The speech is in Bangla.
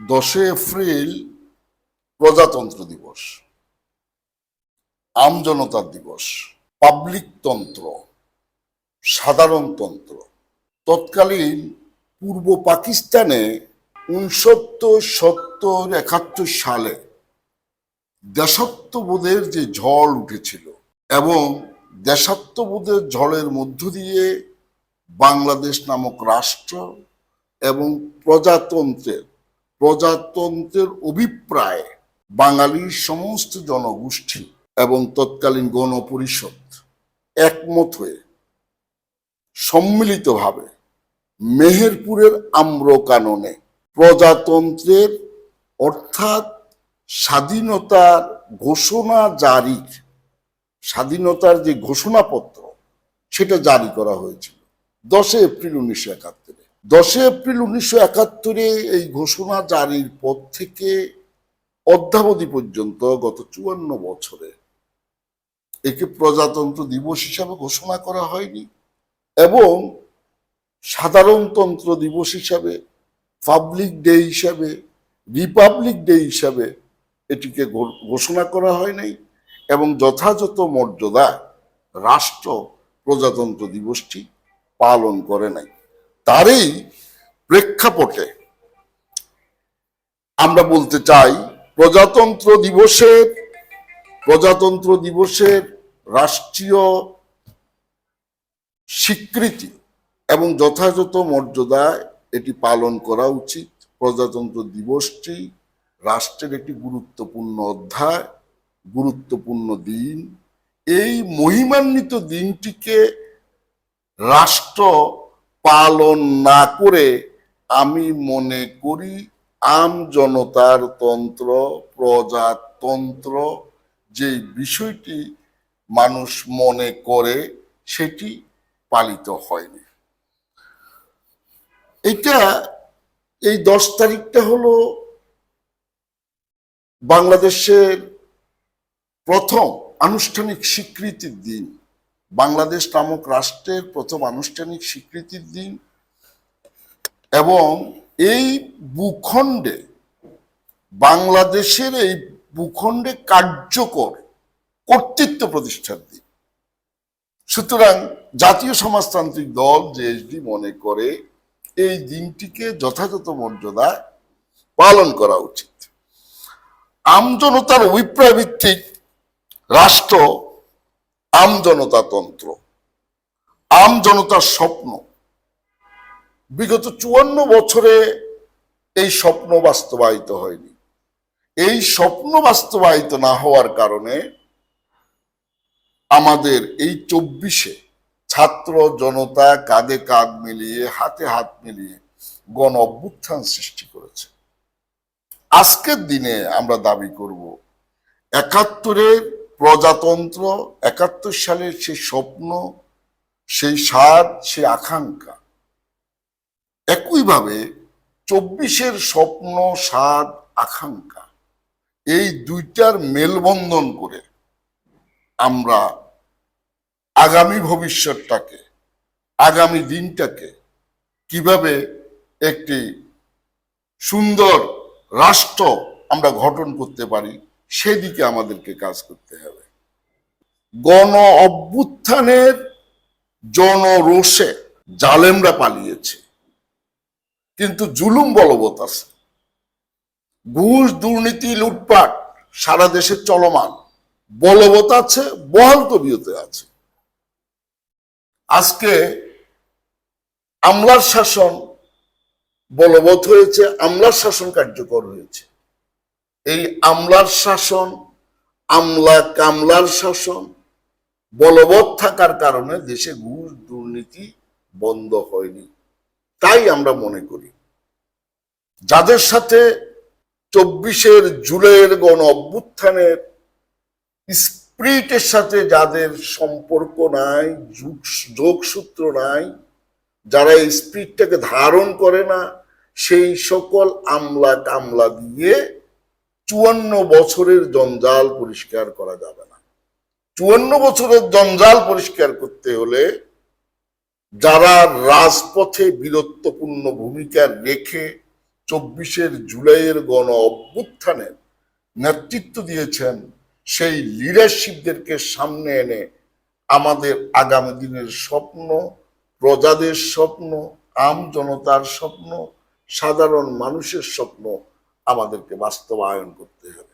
10 এপ্রিল প্রজাতন্ত্র দিবস, আমজনতার দিবস, পাবলিক তন্ত্র, সাধারণতন্ত্র। তৎকালীন পূর্ব পাকিস্তানে 69, 70, 71 সালে দেশাত্মবোধের যে ঝড় উঠেছিল এবং দেশাত্মবোধের ঝড়ের মধ্য দিয়ে বাংলাদেশ নামক রাষ্ট্র এবং প্রজাতন্ত্রের অভিপ্রায় বাঙালির সমস্ত জনগোষ্ঠী এবং তৎকালীন গণপরিষদ একমত হয়ে সম্মিলিতভাবে মেহেরপুরের আম্রকাননে প্রজাতন্ত্রের অর্থাৎ স্বাধীনতার ঘোষণা জারির স্বাধীনতার যে ঘোষণাপত্র সেটা জারি করা হয়েছিল 10 এপ্রিল 1971। 10 এপ্রিল 1971 এই ঘোষণা জারির পর থেকে অদ্যাবধি পর্যন্ত গত 54 বছরে একে প্রজাতন্ত্র দিবস হিসাবে ঘোষণা করা হয়নি এবং সাধারণতন্ত্র দিবস হিসাবে, পাবলিক ডে হিসাবে, রিপাবলিক ডে হিসাবে এটিকে ঘোষণা করা হয় নাই এবং যথাযথ মর্যাদা রাষ্ট্র প্রজাতন্ত্র দিবসটি পালন করে নাই। তারই প্রেক্ষাপটে আমরা বলতে চাই প্রজাতন্ত্র দিবসের রাষ্ট্রীয় স্বীকৃতি এবং যথাযথ মর্যাদায় এটি পালন করা উচিত। প্রজাতন্ত্র দিবসটি রাষ্ট্রের একটি গুরুত্বপূর্ণ অধ্যায়, গুরুত্বপূর্ণ দিন। এই মহিমান্বিত দিনটিকে রাষ্ট্র পালন না করে আমি মনে করি আমজনতার তন্ত্র, প্রজাতন্ত্র যে বিষয়টি মানুষ মনে করে সেটি পালিত হয়নি। এই 10 তারিখটা হলো বাংলাদেশের প্রথম আনুষ্ঠানিক স্বীকৃতির দিন, বাংলাদেশ নামক রাষ্ট্রের প্রথম আনুষ্ঠানিক স্বীকৃতির দিন এবং এই ভূখণ্ডে বাংলাদেশের এই ভূখণ্ডে কার্যকর কর্তৃত্ব প্রতিষ্ঠার দিন। সুতরাং জাতীয় সমাজতান্ত্রিক দল জেএসডি মনে করে এই দিনটিকে যথাযথ মর্যাদায় পালন করা উচিত। আমজনতার অভিপ্রায় ভিত্তিক রাষ্ট্র, আমজনতাতন্ত্র, আমজনতার স্বপ্ন। বিগত 54 বছরে এই স্বপ্ন বাস্তবায়িত হয়নি। এই স্বপ্ন বাস্তবায়িত না হওয়ার কারণে আমাদের এই 24-এ ছাত্র জনতা কাঁধে কাঁধ মিলিয়ে, হাতে হাত মিলিয়ে গণ অভ্যুত্থান সৃষ্টি করেছে। আজকের দিনে আমরা দাবি করব 71-এর প্রজাতন্ত্র, 71 সালের সেই স্বপ্ন, সেই স্বাদ, সেই আকাঙ্ক্ষা একইভাবে 24-এর স্বপ্ন, স্বাদ, আকাঙ্ক্ষা এই দুইটার মেলবন্ধন করে আমরা আগামী ভবিষ্যৎটাকে, আগামী দিনটাকে কিভাবে একটি সুন্দর রাষ্ট্র আমরা গঠন করতে পারি সেদিকে আমাদেরকে কাজ করতে হবে। গণ অভ্যুত্থানের জনরোষে জালেমরা পালিয়েছে, কিন্তু জুলুম বলবৎ আছে। ঘুষ, দুর্নীতি, লুটপাট সারা দেশে চলমান, বলবৎ আছে, বহাল তবিয়তে আছে। আজকে আমলার শাসন বলবৎ হয়েছে, আমলার শাসন কার্যকর হয়েছে। এই আমলার শাসন, আমলা কামলার শাসন বলবৎ থাকার কারণে দেশে ঘুষ, দুর্নীতি বন্ধ হয়নি। তাই আমরা মনে করি যাদের সাথে 24-এর জুলাইয়ের গণ অভ্যুত্থানের স্পিরিটের সাথে যাদের সম্পর্ক নাই, যোগসূত্র নাই, যারা এই স্পিরিটটাকে ধারণ করে না, সেই সকল আমলা কামলা দিয়ে 54 বছরের জঞ্জাল পরিষ্কার করা যাবে না। 54 বছরের জঞ্জাল পরিষ্কার করতে হলে যারা রাজপথে বীরত্বপূর্ণ ভূমিকা রেখে 24 জুলাইয়ের গণ অভ্যুত্থানের নেতৃত্ব দিয়েছেন, সেই লিডারশিপদেরকে সামনে এনে আমাদের আগামী দিনের স্বপ্ন, প্রজাদের স্বপ্ন, আম জনতার স্বপ্ন, সাধারণ মানুষের স্বপ্ন আমাদেরকে বাস্তবায়ন করতে হবে।